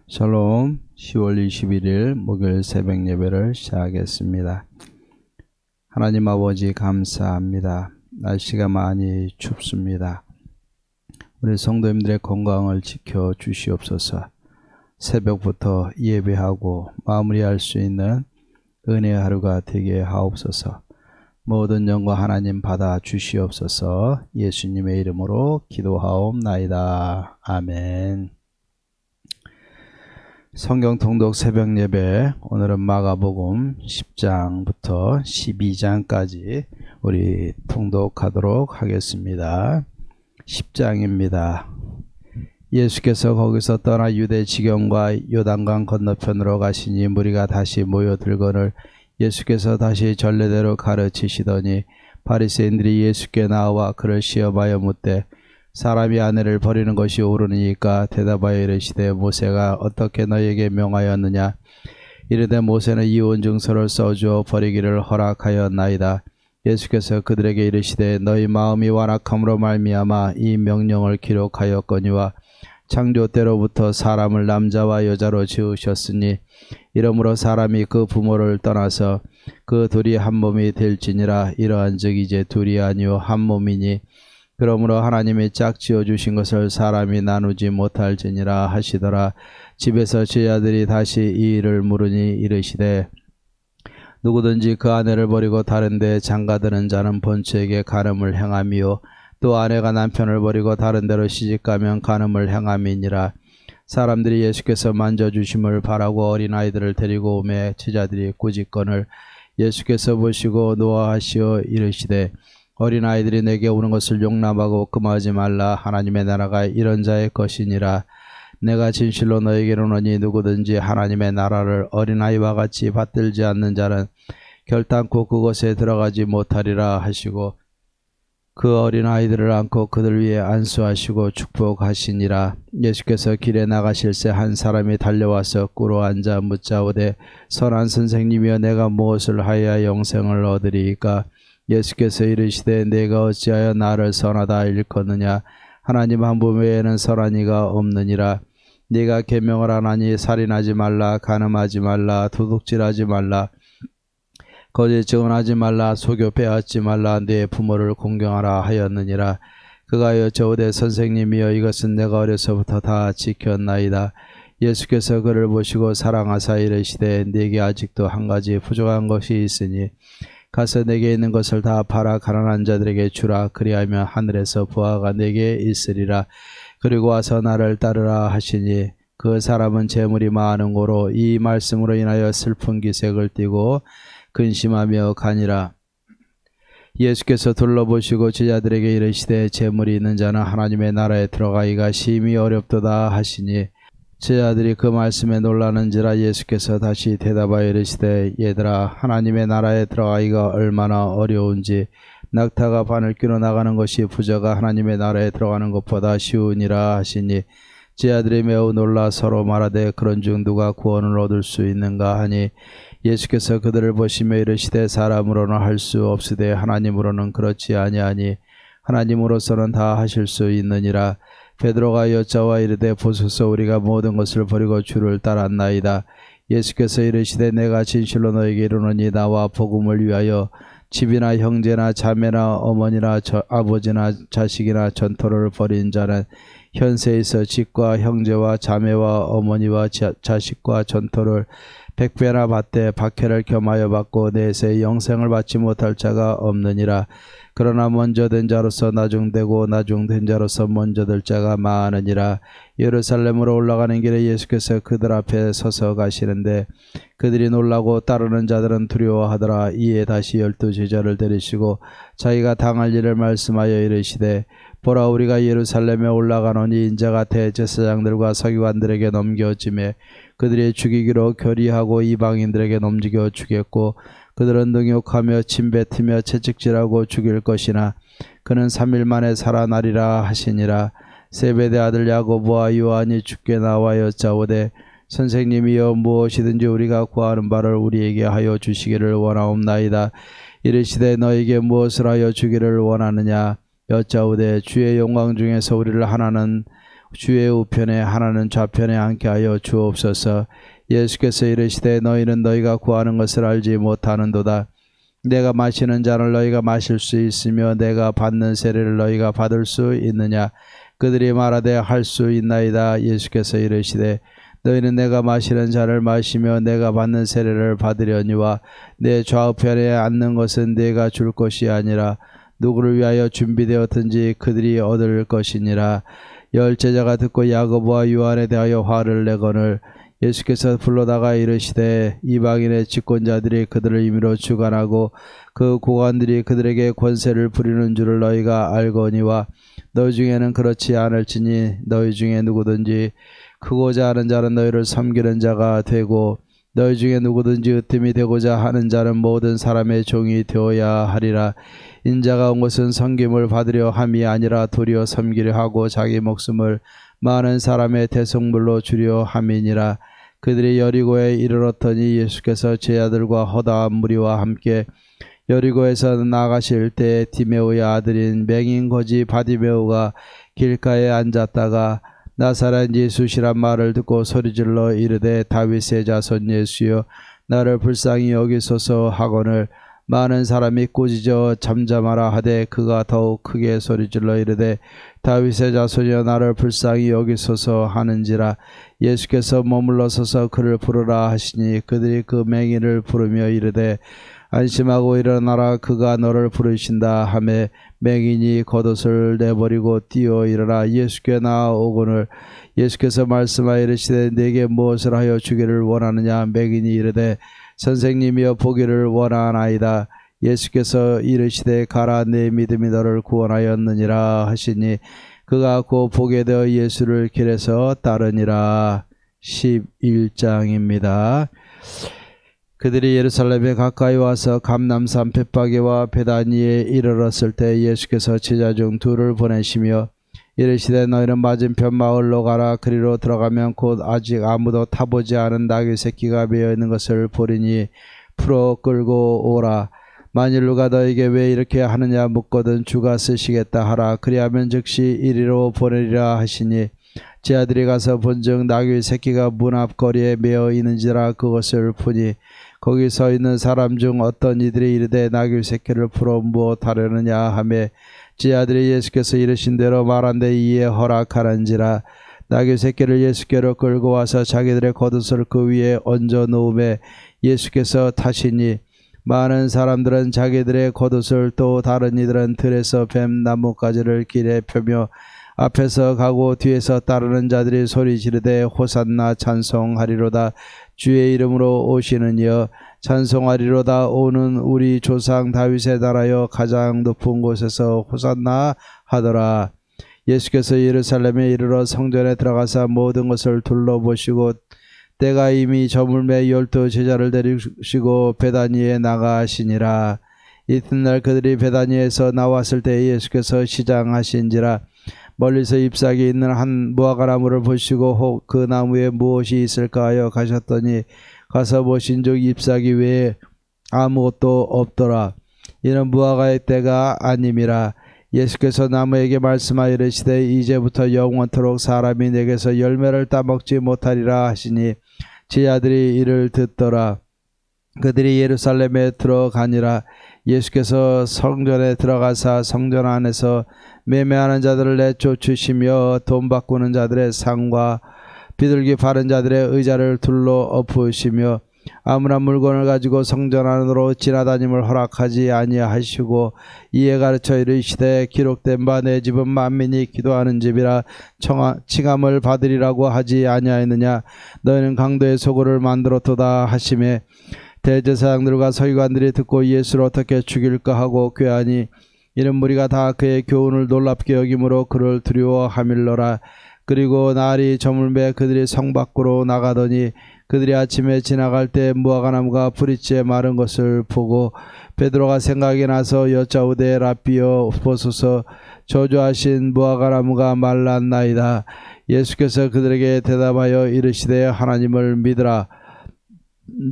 샬롬. 10월 21일 목요일 새벽 예배를 시작하겠습니다. 하나님 아버지 감사합니다. 날씨가 많이 춥습니다. 우리 성도님들의 건강을 지켜 주시옵소서. 새벽부터 예배하고 마무리할 수 있는 은혜의 하루가 되게 하옵소서. 모든 영광 하나님 받아 주시옵소서. 예수님의 이름으로 기도하옵나이다. 아멘. 성경 통독 새벽 예배, 오늘은 마가복음 10장부터 12장까지 우리 통독하도록 하겠습니다. 10장입니다. 예수께서 거기서 떠나 유대 지경과 요단강 건너편으로 가시니 무리가 다시 모여들거늘 예수께서 다시 전례대로 가르치시더니 바리새인들이 예수께 나와 그를 시험하여 묻되 사람이 아내를 버리는 것이 옳으니까 대답하여 이르시되 모세가 어떻게 너희에게 명하였느냐. 이르되 모세는 이혼 증서를 써주어 버리기를 허락하였나이다. 예수께서 그들에게 이르시되 너희 마음이 완악함으로 말미암아 이 명령을 기록하였거니와 창조 때로부터 사람을 남자와 여자로 지으셨으니 이러므로 사람이 그 부모를 떠나서 그 둘이 한 몸이 될지니라. 이러한즉 이제 둘이 아니요 한 몸이니 그러므로 하나님이 짝지어 주신 것을 사람이 나누지 못할지니라 하시더라. 집에서 제자들이 다시 이 일을 물으니 이르시되 누구든지 그 아내를 버리고 다른 데 장가드는 자는 본처에게 간음을 행함이요 또 아내가 남편을 버리고 다른 데로 시집가면 간음을 행함이니라. 사람들이 예수께서 만져주심을 바라고 어린아이들을 데리고 오매 제자들이 꾸짖거늘 예수께서 보시고 노하시어 이르시되 어린아이들이 내게 오는 것을 용납하고 금하지 말라. 하나님의 나라가 이런 자의 것이니라. 내가 진실로 너에게 이르노니 누구든지 하나님의 나라를 어린아이와 같이 받들지 않는 자는 결단코 그곳에 들어가지 못하리라 하시고 그 어린아이들을 안고 그들 위에 안수하시고 축복하시니라. 예수께서 길에 나가실새 한 사람이 달려와서 꿇어 앉아 묻자오되 선한 선생님이여 내가 무엇을 하여야 영생을 얻으리이까. 예수께서 이르시되 내가 어찌하여 나를 선하다 일컫느냐. 하나님 한 분 외에는 선한 이가 없느니라. 네가 계명을 안 하니 살인하지 말라, 간음하지 말라, 도둑질하지 말라, 거짓 증언하지 말라, 속여 빼앗지 말라, 네 부모를 공경하라 하였느니라. 그가 여쭤오되 선생님이여 이것은 내가 어려서부터 다 지켰나이다. 예수께서 그를 보시고 사랑하사 이르시되 네게 아직도 한 가지 부족한 것이 있으니 가서 내게 있는 것을 다 팔아 가난한 자들에게 주라. 그리하면 하늘에서 부하가 내게 있으리라. 그리고 와서 나를 따르라 하시니 그 사람은 재물이 많은 고로 이 말씀으로 인하여 슬픈 기색을 띠고 근심하며 가니라. 예수께서 둘러보시고 제자들에게 이르시되 재물이 있는 자는 하나님의 나라에 들어가기가 심히 어렵도다 하시니 제자들이 그 말씀에 놀라는지라. 예수께서 다시 대답하여 이르시되 얘들아 하나님의 나라에 들어가기가 얼마나 어려운지 낙타가 바늘 끼로 나가는 것이 부자가 하나님의 나라에 들어가는 것보다 쉬우니라 하시니 제자들이 매우 놀라 서로 말하되 그런즉 누가 구원을 얻을 수 있는가 하니 예수께서 그들을 보시며 이르시되 사람으로는 할 수 없으되 하나님으로는 그렇지 아니하니 하나님으로서는 다 하실 수 있느니라. 베드로가 여짜와 이르되 보소서 우리가 모든 것을 버리고 주를 따랐나이다. 예수께서 이르시되 내가 진실로 너에게 이르노니 나와 복음을 위하여 집이나 형제나 자매나 어머니나 아버지나 자식이나 전토를 벌인 자는 현세에서 집과 형제와 자매와 어머니와 자식과 전토를 100배나 받되 박해를 겸하여 받고 내세 영생을 받지 못할 자가 없느니라. 그러나 먼저 된 자로서 나중되고 나중된 자로서 먼저 될 자가 많으니라. 예루살렘으로 올라가는 길에 예수께서 그들 앞에 서서 가시는데 그들이 놀라고 따르는 자들은 두려워하더라. 이에 다시 12 제자를 데리시고 자기가 당할 일을 말씀하여 이르시되 보라 우리가 예루살렘에 올라가노니 인자가 대제사장들과 서기관들에게 넘겨지매 그들이 죽이기로 결의하고 이방인들에게 넘겨 주겠고 그들은 능욕하며 침뱉으며 채찍질하고 죽일 것이나 그는 3일 만에 살아나리라 하시니라. 세베대 아들 야고보와 요한이 주께 나와 여짜오되 선생님이여 무엇이든지 우리가 구하는 바를 우리에게 하여 주시기를 원하옵나이다. 이르시되 너에게 무엇을 하여 주기를 원하느냐. 여짜오되 주의 영광 중에서 우리를 하나는 주의 우편에 하나는 좌편에 앉게 하여 주옵소서. 예수께서 이르시되 너희는 너희가 구하는 것을 알지 못하는도다. 내가 마시는 잔을 너희가 마실 수 있으며 내가 받는 세례를 너희가 받을 수 있느냐. 그들이 말하되 할 수 있나이다. 예수께서 이르시되 너희는 내가 마시는 잔을 마시며 내가 받는 세례를 받으려니와 내 좌우편에 앉는 것은 내가 줄 것이 아니라 누구를 위하여 준비되었든지 그들이 얻을 것이니라. 열 제자가 듣고 야고보와 요한에 대하여 화를 내거늘 예수께서 불러다가 이르시되 이방인의 집권자들이 그들을 임의로 주관하고 그 고관들이 그들에게 권세를 부리는 줄을 너희가 알거니와 너희 중에는 그렇지 않을지니 너희 중에 누구든지 크고자 하는 자는 너희를 섬기는 자가 되고 너희 중에 누구든지 으뜸이 되고자 하는 자는 모든 사람의 종이 되어야 하리라. 인자가 온 것은 섬김을 받으려 함이 아니라 도리어 섬기려 하고 자기 목숨을 많은 사람의 대속물로 주려 함이니라. 그들이 여리고에 이르렀더니 예수께서 제자들과 허다한 무리와 함께 여리고에서 나가실 때 디메오의 아들인 맹인 거지 바디메오가 길가에 앉았다가 나사렛 예수시란 말을 듣고 소리질러 이르되 다윗의 자손 예수여 나를 불쌍히 여기소서 하거늘 많은 사람이 꾸짖어 잠잠하라 하되 그가 더욱 크게 소리질러 이르되 다윗의 자손이여 나를 불쌍히 여기소서 하는지라. 예수께서 머물러 서서 그를 부르라 하시니 그들이 그 맹인을 부르며 이르되 안심하고 일어나라 그가 너를 부르신다 하매 맹인이 겉옷을 내버리고 뛰어 일어나 예수께 나아오거늘 예수께서 말씀하여 이르시되 내게 무엇을 하여 주기를 원하느냐. 맹인이 이르되 선생님이여 보기를 원하나이다. 예수께서 이르시되 가라 내 믿음이 너를 구원하였느니라 하시니 그가 곧 보게 되어 예수를 길에서 따르니라. 11장입니다. 그들이 예루살렘에 가까이 와서 감람산 벳바게와 베다니에 이르렀을 때 예수께서 제자 중 둘을 보내시며 이르시되 너희는 맞은편 마을로 가라. 그리로 들어가면 곧 아직 아무도 타보지 않은 나귀 새끼가 매어 있는 것을 보리니 풀어 끌고 오라. 만일 누가 너에게 왜 이렇게 하느냐 묻거든 주가 쓰시겠다 하라. 그리하면 즉시 이리로 보내리라 하시니 제 아들이 가서 본즉 나귀 새끼가 문 앞 거리에 매어 있는지라 그것을 보니 거기 서 있는 사람 중 어떤 이들이 이르되 나귀 새끼를 풀어 무엇하려느냐 하매 제 아들이 예수께서 이르신 대로 말한데 이에 허락하는지라. 나귀 새끼를 예수께로 끌고 와서 자기들의 겉옷을 그 위에 얹어 놓음에 예수께서 타시니 많은 사람들은 자기들의 겉옷을 또 다른 이들은 들에서 뱀 나뭇가지를 길에 펴며 앞에서 가고 뒤에서 따르는 자들이 소리 지르되 호산나 찬송하리로다. 주의 이름으로 오시는 이여 찬송하리로다. 오는 우리 조상 다윗의 나라여 가장 높은 곳에서 호산나 하더라. 예수께서 예루살렘에 이르러 성전에 들어가사 모든 것을 둘러보시고 때가 이미 저물매 12 제자를 데리시고 베다니에 나가시니라. 이튿날 그들이 베다니에서 나왔을 때 예수께서 시장하신지라. 멀리서 잎사귀 있는 한 무화과나무를 보시고 혹 그 나무에 무엇이 있을까 하여 가셨더니 가서 보신즉 잎사귀 외에 아무것도 없더라. 이는 무화과의 때가 아님이라. 예수께서 나무에게 말씀하여 이르시되 이제부터 영원토록 사람이 내게서 열매를 따먹지 못하리라 하시니 제자들이 이를 듣더라. 그들이 예루살렘에 들어가니라. 예수께서 성전에 들어가사 성전 안에서 매매하는 자들을 내쫓으시며 돈 바꾸는 자들의 상과 비둘기 파는 자들의 의자를 둘러 엎으시며 아무나 물건을 가지고 성전 안으로 지나다님을 허락하지 아니하시고 이에 가르쳐 이르시되 기록된 바 내 집은 만민이 기도하는 집이라 칭함을 받으리라고 하지 아니하였느냐. 너희는 강도의 소굴을 만들었도다 하시매 대제사장들과 서기관들이 듣고 예수를 어떻게 죽일까 하고 꾀하니 이는 무리가 다 그의 교훈을 놀랍게 여김으로 그를 두려워하밀러라. 그리고 날이 저물매 그들이 성 밖으로 나가더니 그들이 아침에 지나갈 때 무화과나무가 뿌리째 마른 것을 보고 베드로가 생각이 나서 여짜오되 라삐여 보소서 저주하신 무화과나무가 말랐나이다. 예수께서 그들에게 대답하여 이르시되 하나님을 믿으라.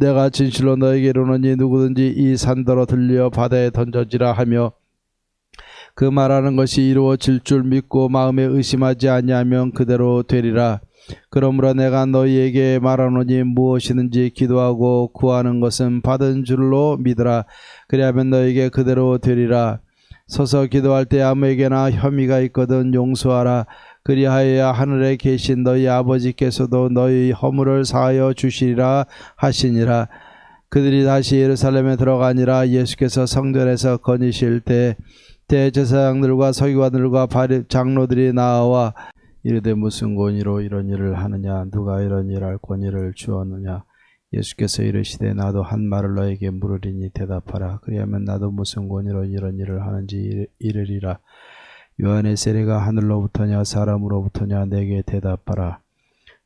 내가 진실로 너에게 이르노니 누구든지 이 산더러 들려 바다에 던져지라 하며 그 말하는 것이 이루어질 줄 믿고 마음에 의심하지 아니하면 그대로 되리라. 그러므로 내가 너희에게 말하노니 무엇이든지 기도하고 구하는 것은 받은 줄로 믿으라. 그리하면 너희에게 그대로 되리라. 서서 기도할 때 아무에게나 혐의가 있거든 용서하라. 그리하여야 하늘에 계신 너희 아버지께서도 너희 허물을 사하여 주시리라 하시니라. 그들이 다시 예루살렘에 들어가니라. 예수께서 성전에서 거니실 때 대제사장들과 서기관들과 장로들이 나와 이르되 무슨 권위로 이런 일을 하느냐? 누가 이런 일할 권위를 주었느냐? 예수께서 이르시되 나도 한 말을 너에게 물으리니 대답하라. 그리하면 나도 무슨 권위로 이런 일을 하는지 이르리라. 요한의 세례가 하늘로부터냐 사람으로부터냐? 내게 대답하라.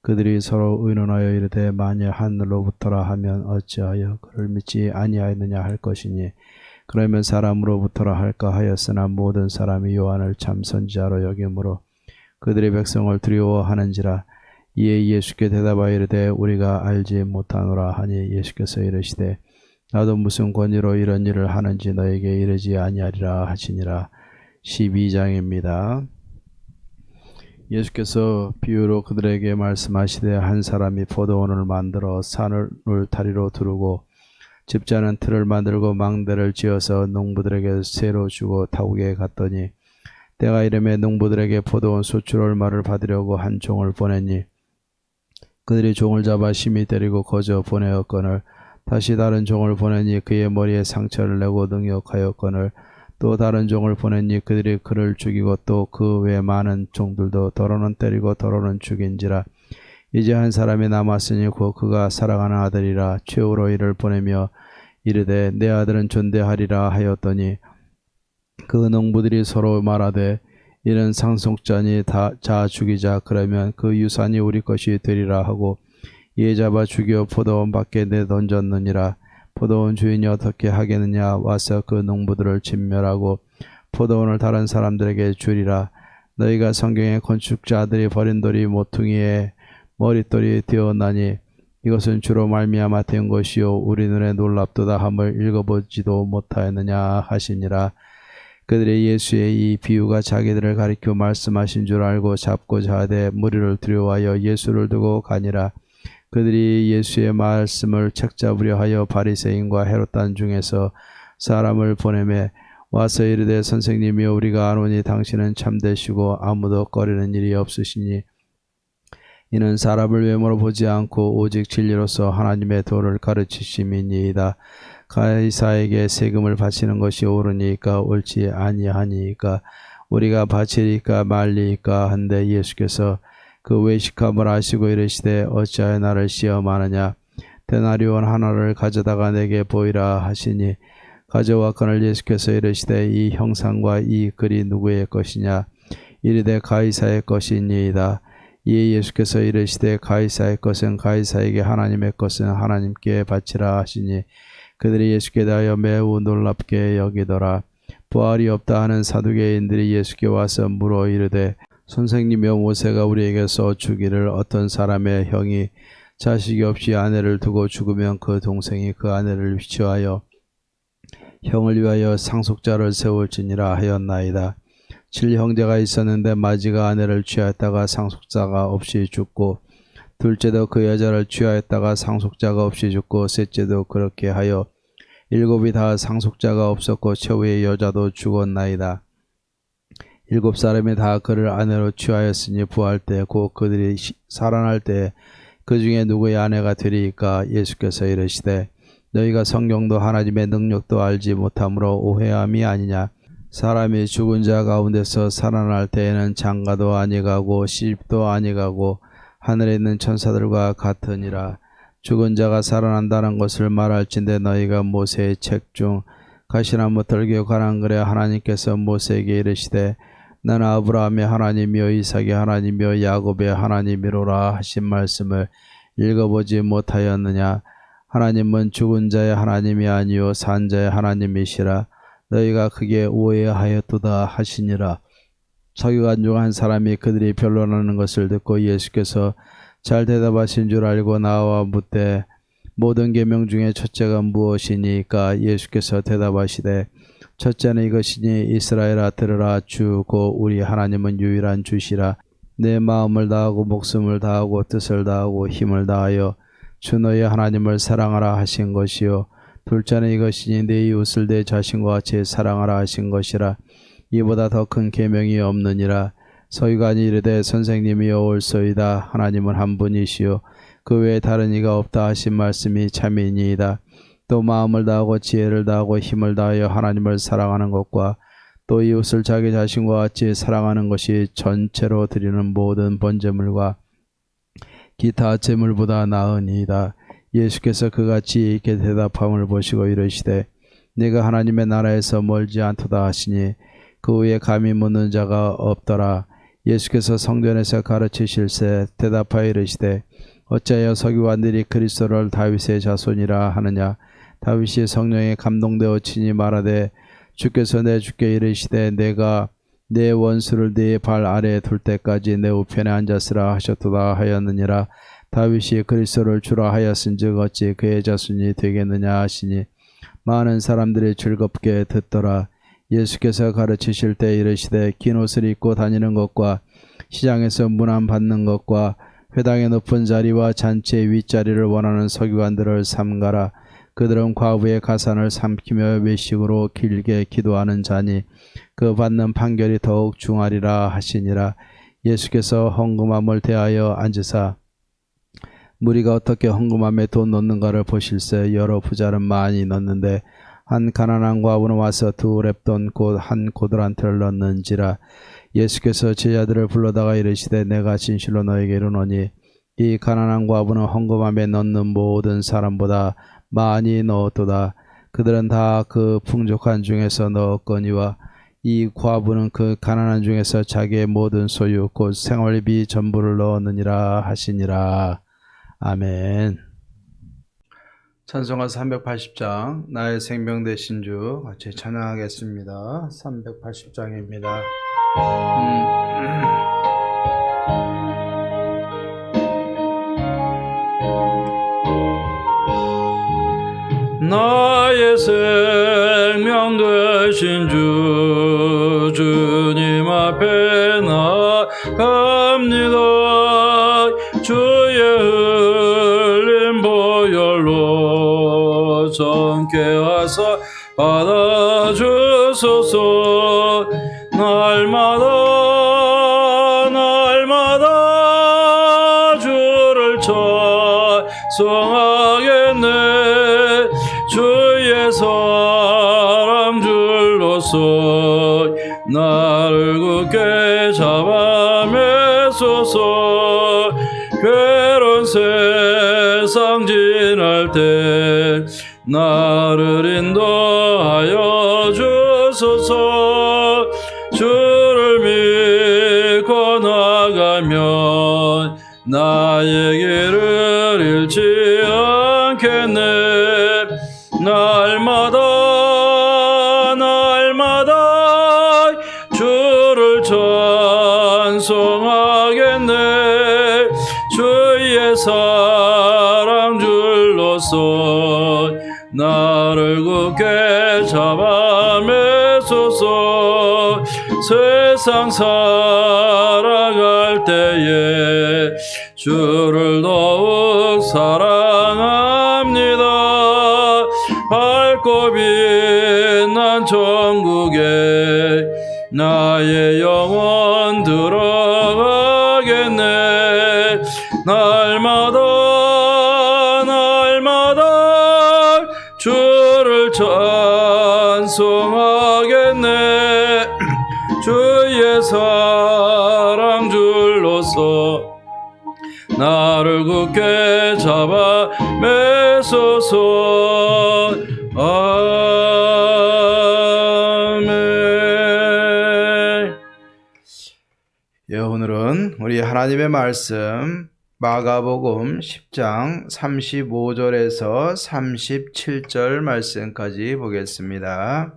그들이 서로 의논하여 이르되 만일 하늘로부터라 하면 어찌하여 그를 믿지 아니하였느냐 할 것이니 그러면 사람으로부터라 할까 하였으나 모든 사람이 요한을 참 선지자로 여김으로 그들의 백성을 두려워하는지라. 이에 예수께 대답하여 이르되 우리가 알지 못하노라 하니 예수께서 이르시되 나도 무슨 권위로 이런 일을 하는지 너에게 이르지 아니하리라 하시니라. 12장입니다. 예수께서 비유로 그들에게 말씀하시되 한 사람이 포도원을 만들어 산을 울타리로 두르고 집자는 틀을 만들고 망대를 지어서 농부들에게 새로 주고 타국에 갔더니 때가 이르매 농부들에게 포도원 수출 얼마를 받으려고 한 종을 보냈니 그들이 종을 잡아 심히 때리고 거저 보내었거늘 다시 다른 종을 보내니 그의 머리에 상처를 내고 능욕하였거늘 또 다른 종을 보냈니 그들이 그를 죽이고 또 그 외 많은 종들도 더러는 때리고 더러는 죽인지라. 이제 한 사람이 남았으니 곧 그가 사랑하는 아들이라. 최후로 이를 보내며 이르되 내 아들은 존대하리라 하였더니 그 농부들이 서로 말하되 이는 상속자니 자 죽이자. 그러면 그 유산이 우리 것이 되리라 하고 이에 잡아 죽여 포도원 밖에 내던졌느니라. 포도원 주인이 어떻게 하겠느냐? 와서 그 농부들을 진멸하고 포도원을 다른 사람들에게 주리라. 너희가 성경에 건축자들이 버린 돌이 모퉁이에 머릿돌이 되었나니 이것은 주로 말미암아 된 것이요 우리 눈에 놀랍도다 함을 읽어보지도 못하였느냐 하시니라. 그들의 예수의 이 비유가 자기들을 가리켜 말씀하신 줄 알고 잡고자 하되 무리를 두려워하여 예수를 두고 가니라. 그들이 예수의 말씀을 책잡으려 하여 바리새인과 헤롯단 중에서 사람을 보내매 와서 이르되 선생님이여 우리가 아노니 당신은 참되시고 아무도 꺼리는 일이 없으시니 이는 사람을 외모로 보지 않고 오직 진리로서 하나님의 도를 가르치심이니이다. 가이사에게 세금을 바치는 것이 옳으니까 옳지 아니하니까 우리가 바치리까 말리까 한데 예수께서 그 외식함을 아시고 이르시되 어찌하여 나를 시험하느냐? 데나리온 하나를 가져다가 내게 보이라 하시니 가져왔거늘 예수께서 이르시되 이 형상과 이 글이 누구의 것이냐? 이르되 가이사의 것이니이다. 이에 예수께서 이르시되 가이사의 것은 가이사에게 하나님의 것은 하나님께 바치라 하시니 그들이 예수께 대하여 매우 놀랍게 여기더라. 부활이 없다 하는 사두개인들이 예수께 와서 물어 이르되 선생님이여 모세가 우리에게서 주기를 어떤 사람의 형이 자식이 없이 아내를 두고 죽으면 그 동생이 그 아내를 위치하여 형을 위하여 상속자를 세울지니라 하였나이다. 7형제가 있었는데 마지가 아내를 취하였다가 상속자가 없이 죽고 둘째도 그 여자를 취하였다가 상속자가 없이 죽고 셋째도 그렇게 하여 7이 다 상속자가 없었고 최후의 여자도 죽었나이다. 7사람이 다 그를 아내로 취하였으니 부활 때 곧 그들이 살아날 때 그 중에 누구의 아내가 되리이까? 예수께서 이르시되 너희가 성경도 하나님의 능력도 알지 못함으로 오해함이 아니냐? 사람이 죽은 자 가운데서 살아날 때에는 장가도 아니가고 시집도 아니가고 하늘에 있는 천사들과 같으니라. 죽은 자가 살아난다는 것을 말할진대 너희가 모세의 책 중 가시나무 들교 가난글에 하나님께서 모세에게 이르시되 나는 아브라함의 하나님이요 이삭의 하나님이요 야곱의 하나님이로라 하신 말씀을 읽어보지 못하였느냐? 하나님은 죽은 자의 하나님이 아니요 산 자의 하나님이시라. 너희가 크게 오해하였도다 하시니라. 서기관 중 한 사람이 그들이 변론하는 것을 듣고 예수께서 잘 대답하신 줄 알고 나와 묻되 모든 계명 중에 첫째가 무엇이니까? 예수께서 대답하시되 첫째는 이것이니 이스라엘아 들으라. 주 곧 우리 하나님은 유일한 주시라. 내 마음을 다하고 목숨을 다하고 뜻을 다하고 힘을 다하여 주 너의 하나님을 사랑하라 하신 것이요. 둘째는 이것이니 내 이웃을 내 자신과 같이 사랑하라 하신 것이라. 이보다 더 큰 계명이 없느니라. 서기관이 이르되 선생님이여 옳소이다. 하나님은 한 분이시요 그 외에 다른 이가 없다 하신 말씀이 참이니이다. 또 마음을 다하고 지혜를 다하고 힘을 다하여 하나님을 사랑하는 것과 또 이웃을 자기 자신과 같이 사랑하는 것이 전체로 드리는 모든 번제물과 기타 제물보다 나으니이다. 예수께서 그같이 이렇게 대답함을 보시고 이르시되 네가 하나님의 나라에서 멀지 않도다 하시니 그 후에 감히 묻는 자가 없더라. 예수께서 성전에서 가르치실새 대답하여 이르시되 어찌하여 서기관들이 그리스도를 다윗의 자손이라 하느냐? 다윗이 성령에 감동되어 친히 말하되 주께서 내 주께 이르시되 내가 내 원수를 네 발 아래에 둘 때까지 내 우편에 앉았으라 하셨도다 하였느니라. 다윗이 그리스도를 주라 하였은즉 어찌 그의 자손이 되겠느냐 하시니 많은 사람들이 즐겁게 듣더라. 예수께서 가르치실 때 이르시되 긴 옷을 입고 다니는 것과 시장에서 문안 받는 것과 회당의 높은 자리와 잔치의 윗자리를 원하는 서기관들을 삼가라. 그들은 과부의 가산을 삼키며 외식으로 길게 기도하는 자니 그 받는 판결이 더욱 중하리라 하시니라. 예수께서 헌금함을 대하여 앉으사 무리가 어떻게 헌금함에 돈 넣는가를 보실새 여러 부자는 많이 넣는데 한 가난한 과부는 와서 두 렙돈 곧 한 고들한테를 넣는지라. 예수께서 제자들을 불러다가 이르시되 내가 진실로 너에게 이르노니 이 가난한 과부는 헌금함에 넣는 모든 사람보다 많이 넣었도다. 그들은 다 그 풍족한 중에서 넣었거니와 이 과부는 그 가난한 중에서 자기의 모든 소유 곧 생활비 전부를 넣었느니라 하시니라. 아멘. 찬송가 380장 나의 생명 되신 주 같이 찬양하겠습니다. 380장입니다. 나의 생명 되신 주 주님 앞에 나갑니다. 주의 흘린 보혈로 정케 하사 받아주소서. 날마다 주를 찬송하겠네. 주의 사랑 줄로서 나를 굳게 잡아매소서. 괴로운 세상 지날 때 나를 인도하여 주소서. 주를 믿고 나가면 나의 길을 잃지 않겠네. 날마다 주를 찬송하겠네. 주의 사랑 줄로서 나를 굳게 잡아매소서. 세상 살아갈 때에 주를 더욱 사랑합니다. 밝고 빛난 천국에 나의 영혼 들어가겠네. 날마다 주를 찬송하겠네. 주의 사랑 줄로서 나를 굳게 잡아 매소서. 아멘. 예, 오늘은 우리 하나님의 말씀 마가복음 10장 35절에서 37절 말씀까지 보겠습니다.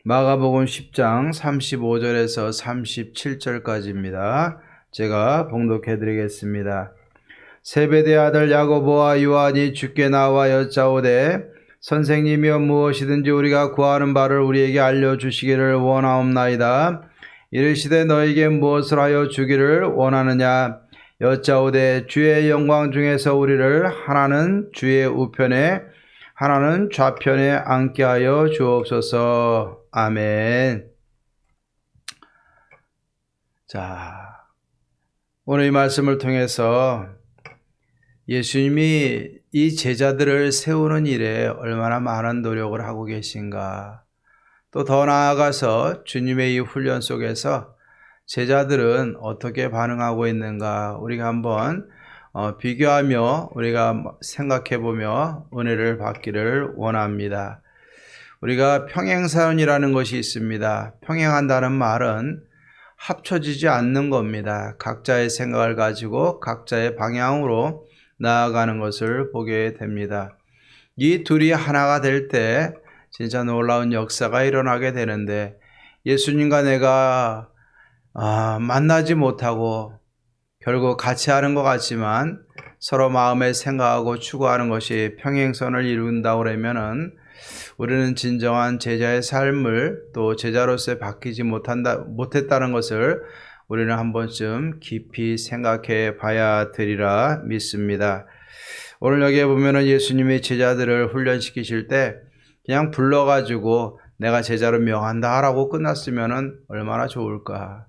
마가복음 10장 35절에서 37절까지입니다. 제가 봉독해 드리겠습니다. 세베대 아들 야고보와 요한이 주께 나와 여짜오되 선생님이여 무엇이든지 우리가 구하는 바를 우리에게 알려주시기를 원하옵나이다. 이르시되 너에게 무엇을 하여 주기를 원하느냐. 여짜오되 주의 영광 중에서 우리를 하나는 주의 우편에 하나는 좌편에 앉게 하여 주옵소서. 아멘. 자, 오늘 이 말씀을 통해서 예수님이 이 제자들을 세우는 일에 얼마나 많은 노력을 하고 계신가. 또 더 나아가서 주님의 이 훈련 속에서 제자들은 어떻게 반응하고 있는가 우리가 한번 비교하며 우리가 생각해보며 은혜를 받기를 원합니다. 우리가 평행사연이라는 것이 있습니다. 평행한다는 말은 합쳐지지 않는 겁니다. 각자의 생각을 가지고 각자의 방향으로 나아가는 것을 보게 됩니다. 이 둘이 하나가 될 때 진짜 놀라운 역사가 일어나게 되는데 예수님과 내가 만나지 못하고 결국 같이 하는 것 같지만 서로 마음에 생각하고 추구하는 것이 평행선을 이룬다고 그러면은 우리는 진정한 제자의 삶을 또 제자로서 바뀌지 못했다는 것을 우리는 한 번쯤 깊이 생각해 봐야 되리라 믿습니다. 오늘 여기에 보면은 예수님이 제자들을 훈련시키실 때 그냥 불러가지고 내가 제자로 명한다 라고 끝났으면은 얼마나 좋을까.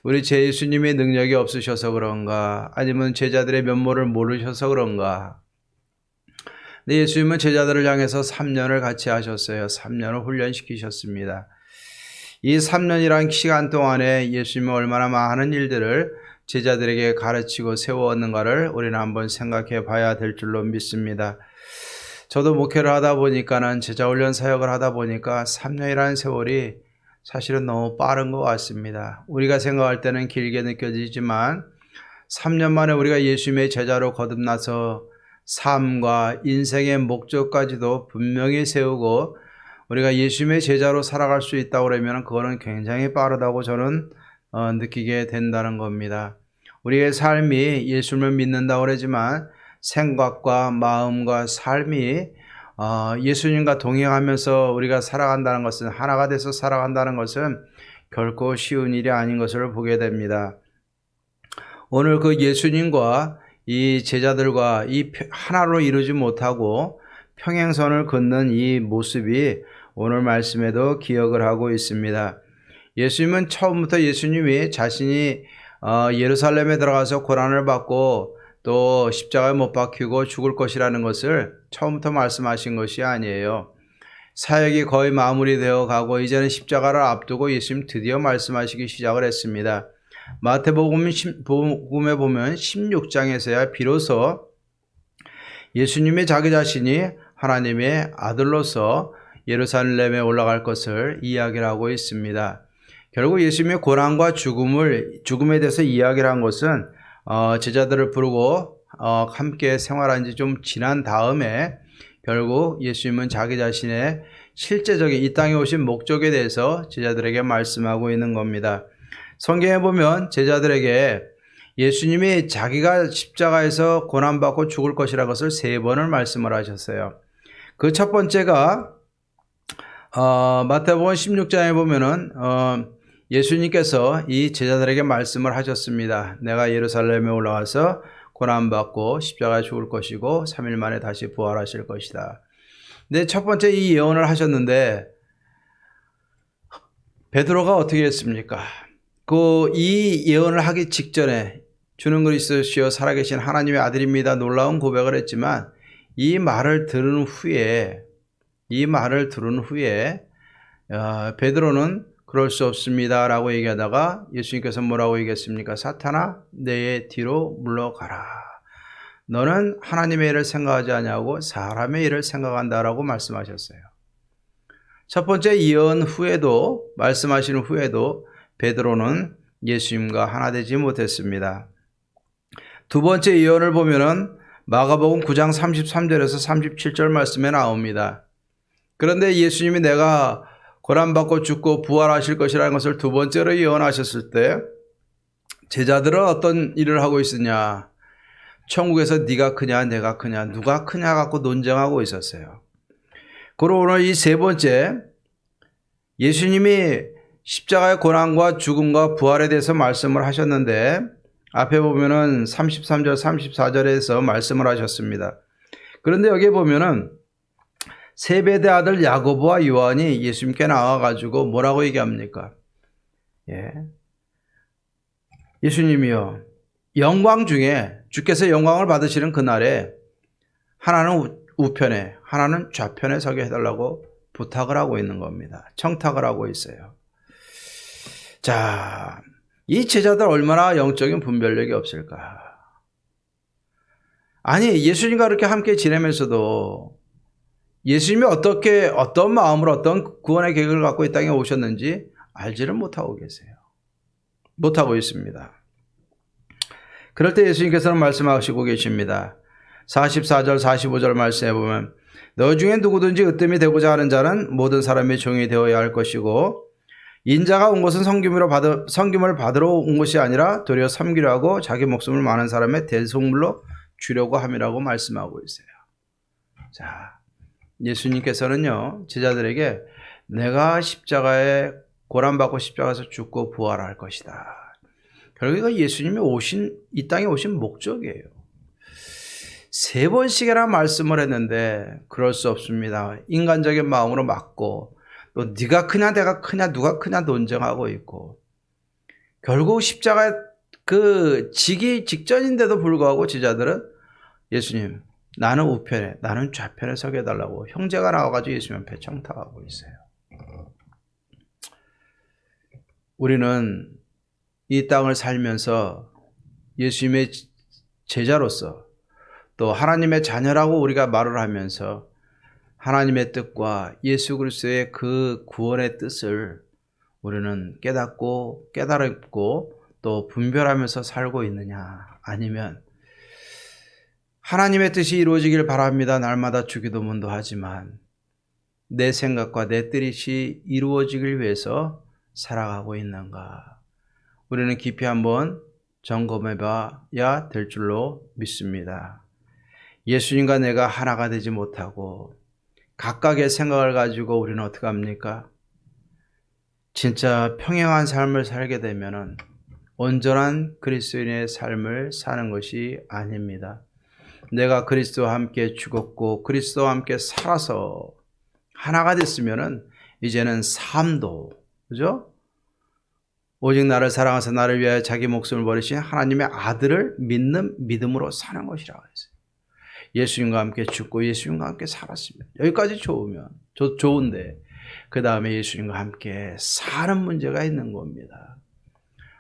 우리 제 예수님의 능력이 없으셔서 그런가 아니면 제자들의 면모를 모르셔서 그런가. 근데 예수님은 제자들을 향해서 3년을 같이 하셨어요. 3년을 훈련시키셨습니다. 이 3년이란 시간 동안에 예수님은 얼마나 많은 일들을 제자들에게 가르치고 세웠는가를 우리는 한번 생각해 봐야 될 줄로 믿습니다. 저도 목회를 하다 보니까는 제자훈련 사역을 하다 보니까 3년이라는 세월이 사실은 너무 빠른 것 같습니다. 우리가 생각할 때는 길게 느껴지지만 3년 만에 우리가 예수님의 제자로 거듭나서 삶과 인생의 목적까지도 분명히 세우고 우리가 예수님의 제자로 살아갈 수 있다고 그러면 그거는 굉장히 빠르다고 저는 느끼게 된다는 겁니다. 우리의 삶이 예수님을 믿는다고 그러지만 생각과 마음과 삶이 예수님과 동행하면서 우리가 살아간다는 것은 하나가 돼서 살아간다는 것은 결코 쉬운 일이 아닌 것을 보게 됩니다. 오늘 그 예수님과 이 제자들과 이 하나로 이루지 못하고 평행선을 걷는 이 모습이 오늘 말씀에도 기억을 하고 있습니다. 예수님은 처음부터 예수님이 자신이 예루살렘에 들어가서 고난을 받고 또 십자가에 못 박히고 죽을 것이라는 것을 처음부터 말씀하신 것이 아니에요. 사역이 거의 마무리되어 가고 이제는 십자가를 앞두고 예수님 드디어 말씀하시기 시작을 했습니다. 마태복음에 보면 16장에서야 비로소 예수님이 자기 자신이 하나님의 아들로서 예루살렘에 올라갈 것을 이야기를 하고 있습니다. 결국 예수님의 고난과 죽음에 대해서 이야기를 한 것은 제자들을 부르고 함께 생활한 지 좀 지난 다음에 결국 예수님은 자기 자신의 실제적인 이 땅에 오신 목적에 대해서 제자들에게 말씀하고 있는 겁니다. 성경에 보면 제자들에게 예수님이 자기가 십자가에서 고난받고 죽을 것이라는 것을 3번을 말씀을 하셨어요. 그 첫 번째가 마태복음 16장에 보면은 예수님께서 이 제자들에게 말씀을 하셨습니다. 내가 예루살렘에 올라가서 고난받고 십자가에 죽을 것이고 3일 만에 다시 부활하실 것이다. 근데 첫 번째 이 예언을 하셨는데 베드로가 어떻게 했습니까? 이 예언을 하기 직전에 주는 그리스도시요 살아계신 하나님의 아들입니다. 놀라운 고백을 했지만 이 말을 들은 후에 베드로는 그럴 수 없습니다 라고 얘기하다가 예수님께서 뭐라고 얘기했습니까? 사탄아 내 뒤로 물러가라. 너는 하나님의 일을 생각하지 아니하고 사람의 일을 생각한다라고 말씀하셨어요. 첫 번째 예언 후에도 말씀하시는 후에도 베드로는 예수님과 하나 되지 못했습니다. 두 번째 예언을 보면은 마가복음 9장 33절에서 37절 말씀에 나옵니다. 그런데 예수님이 내가 고난받고 죽고 부활하실 것이라는 것을 두 번째로 예언하셨을 때 제자들은 어떤 일을 하고 있으냐? 천국에서 네가 크냐 내가 크냐 누가 크냐 갖고 논쟁하고 있었어요. 그리고 오늘 이 세 번째, 예수님이 십자가의 고난과 죽음과 부활에 대해서 말씀을 하셨는데 앞에 보면은 33절 34절에서 말씀을 하셨습니다. 그런데 여기에 보면은 세베대 아들 야고보와 요한이 예수님께 나와가지고 뭐라고 얘기합니까? 예수님이요, 영광 중에 주께서 영광을 받으시는 그날에 하나는 우편에 하나는 좌편에 서게 해달라고 부탁을 하고 있는 겁니다. 청탁을 하고 있어요. 자, 이 제자들 얼마나 영적인 분별력이 없을까? 아니, 예수님과 그렇게 함께 지내면서도 예수님이 어떤 마음으로 어떤 구원의 계획을 갖고 이 땅에 오셨는지 알지를 못하고 계세요. 못하고 있습니다. 그럴 때 예수님께서는 말씀하시고 계십니다. 44절 45절 말씀해 보면 너 중에 누구든지 으뜸이 되고자 하는 자는 모든 사람의 종이 되어야 할 것이고 인자가 온 것은 섬김을 받으러 온 것이 아니라 도리어 섬기려 하고 자기 목숨을 많은 사람의 대속물로 주려고 함이라고 말씀하고 있어요. 자, 예수님께서는요 제자들에게 내가 십자가에 고난받고 십자가에서 죽고 부활할 것이다. 결국 예수님이 이 땅에 오신 목적이에요. 세 번씩이나 말씀을 했는데 그럴 수 없습니다. 인간적인 마음으로 맞고 또 네가 크냐 내가 크냐 누가 크냐 논쟁하고 있고 결국 십자가에 지기 직전인데도 불구하고 제자들은 예수님 나는 우편에 나는 좌편에 서게 해달라고 형제가 나와가지고 예수님 앞에 청탁하고 있어요. 우리는 이 땅을 살면서 예수님의 제자로서 또 하나님의 자녀라고 우리가 말을 하면서 하나님의 뜻과 예수 그리스도의 그 구원의 뜻을 우리는 깨닫고 또 분별하면서 살고 있느냐, 아니면 하나님의 뜻이 이루어지길 바랍니다. 날마다 주기도문도 하지만 내 생각과 내 뜻이 이루어지길 위해서 살아가고 있는가? 우리는 깊이 한번 점검해 봐야 될 줄로 믿습니다. 예수님과 내가 하나가 되지 못하고 각각의 생각을 가지고 우리는 어떻게 합니까? 진짜 평행한 삶을 살게 되면은 온전한 그리스도인의 삶을 사는 것이 아닙니다. 내가 그리스도와 함께 죽었고 그리스도와 함께 살아서 하나가 됐으면은 이제는 삶도, 그죠? 오직 나를 사랑하사 나를 위하여 자기 목숨을 버리신 하나님의 아들을 믿는 믿음으로 사는 것이라고 했어요. 예수님과 함께 죽고 예수님과 함께 살았습니다. 여기까지 좋은데 그 다음에 예수님과 함께 사는 문제가 있는 겁니다.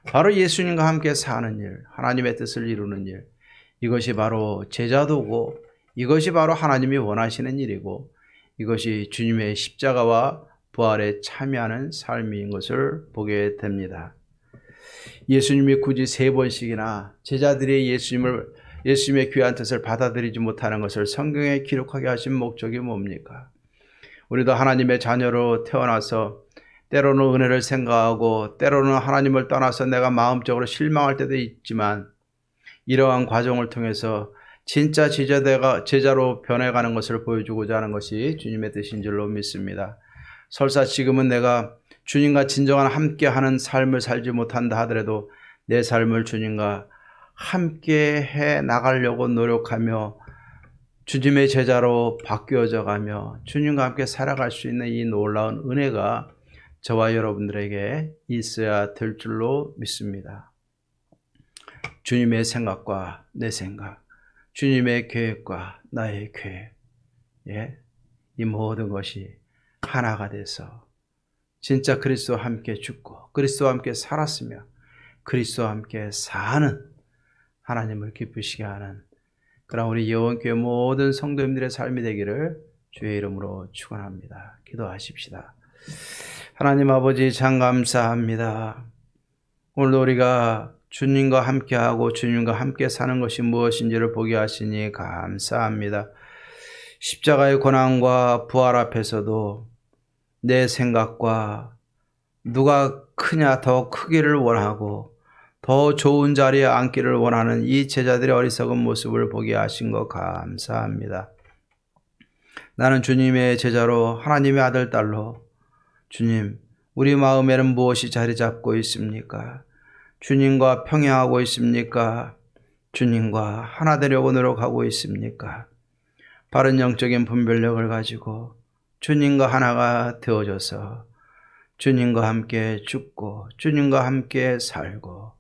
바로 예수님과 함께 사는 일, 하나님의 뜻을 이루는 일, 이것이 바로 제자도고 이것이 바로 하나님이 원하시는 일이고 이것이 주님의 십자가와 부활에 참여하는 삶인 것을 보게 됩니다. 예수님이 굳이 세 번씩이나 제자들이 예수님의 귀한 뜻을 받아들이지 못하는 것을 성경에 기록하게 하신 목적이 뭡니까? 우리도 하나님의 자녀로 태어나서 때로는 은혜를 생각하고 때로는 하나님을 떠나서 내가 마음적으로 실망할 때도 있지만 이러한 과정을 통해서 진짜 제자로 변해가는 것을 보여주고자 하는 것이 주님의 뜻인 줄로 믿습니다. 설사 지금은 내가 주님과 진정한 함께하는 삶을 살지 못한다 하더라도 내 삶을 주님과 함께 해 나가려고 노력하며 주님의 제자로 바뀌어져 가며 주님과 함께 살아갈 수 있는 이 놀라운 은혜가 저와 여러분들에게 있어야 될 줄로 믿습니다. 주님의 생각과 내 생각, 주님의 계획과 나의 계획, 이 모든 것이 하나가 돼서 진짜 그리스도와 함께 죽고 그리스도와 함께 살았으며 그리스도와 함께 사는 하나님을 기쁘시게 하는 그런 우리 예원교회 모든 성도님들의 삶이 되기를 주의 이름으로 축원합니다. 기도하십시다. 하나님 아버지 참 감사합니다. 오늘도 우리가 주님과 함께하고 주님과 함께 사는 것이 무엇인지를 보게 하시니 감사합니다. 십자가의 고난과 부활 앞에서도 내 생각과 누가 크냐 더 크기를 원하고 더 더 좋은 자리에 앉기를 원하는 이 제자들의 어리석은 모습을 보게 하신 것 감사합니다. 나는 주님의 제자로 하나님의 아들, 딸로 주님, 우리 마음에는 무엇이 자리 잡고 있습니까? 주님과 평행하고 있습니까? 주님과 하나 되려고 노력하고 있습니까? 바른 영적인 분별력을 가지고 주님과 하나가 되어져서 주님과 함께 죽고 주님과 함께 살고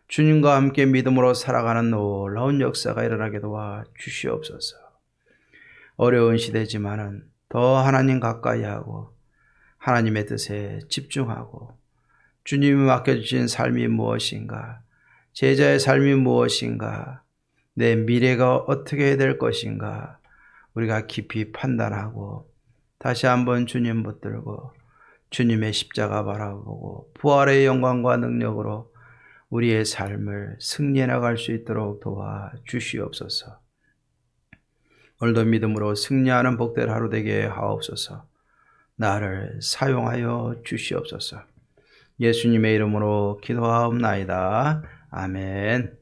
주님과 함께 믿음으로 살아가는 놀라운 역사가 일어나게 도와 주시옵소서. 어려운 시대지만은 더 하나님 가까이 하고 하나님의 뜻에 집중하고 주님이 맡겨주신 삶이 무엇인가, 제자의 삶이 무엇인가, 내 미래가 어떻게 될 것인가 우리가 깊이 판단하고 다시 한번 주님 붙들고 주님의 십자가 바라보고 부활의 영광과 능력으로 우리의 삶을 승리해 나갈 수 있도록 도와 주시옵소서. 오늘도 믿음으로 승리하는 복된 하루 되게 하옵소서. 나를 사용하여 주시옵소서. 예수님의 이름으로 기도하옵나이다. 아멘.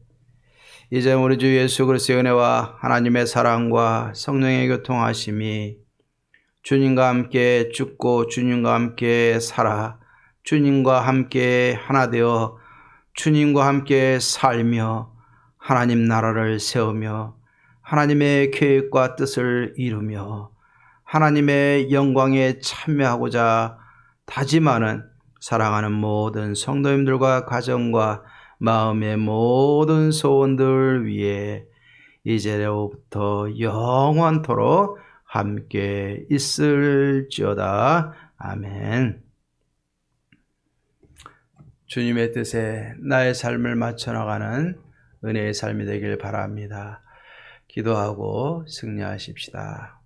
이제 우리 주 예수 그리스도의 은혜와 하나님의 사랑과 성령의 교통하심이 주님과 함께 죽고 주님과 함께 살아 주님과 함께 하나 되어 주님과 함께 살며 하나님 나라를 세우며 하나님의 계획과 뜻을 이루며 하나님의 영광에 참여하고자 다짐하는 사랑하는 모든 성도님들과 가정과 마음의 모든 소원들 위해 이제로부터 영원토록 함께 있을지어다. 아멘. 주님의 뜻에 나의 삶을 맞춰나가는 은혜의 삶이 되길 바랍니다. 기도하고 승리하십시다.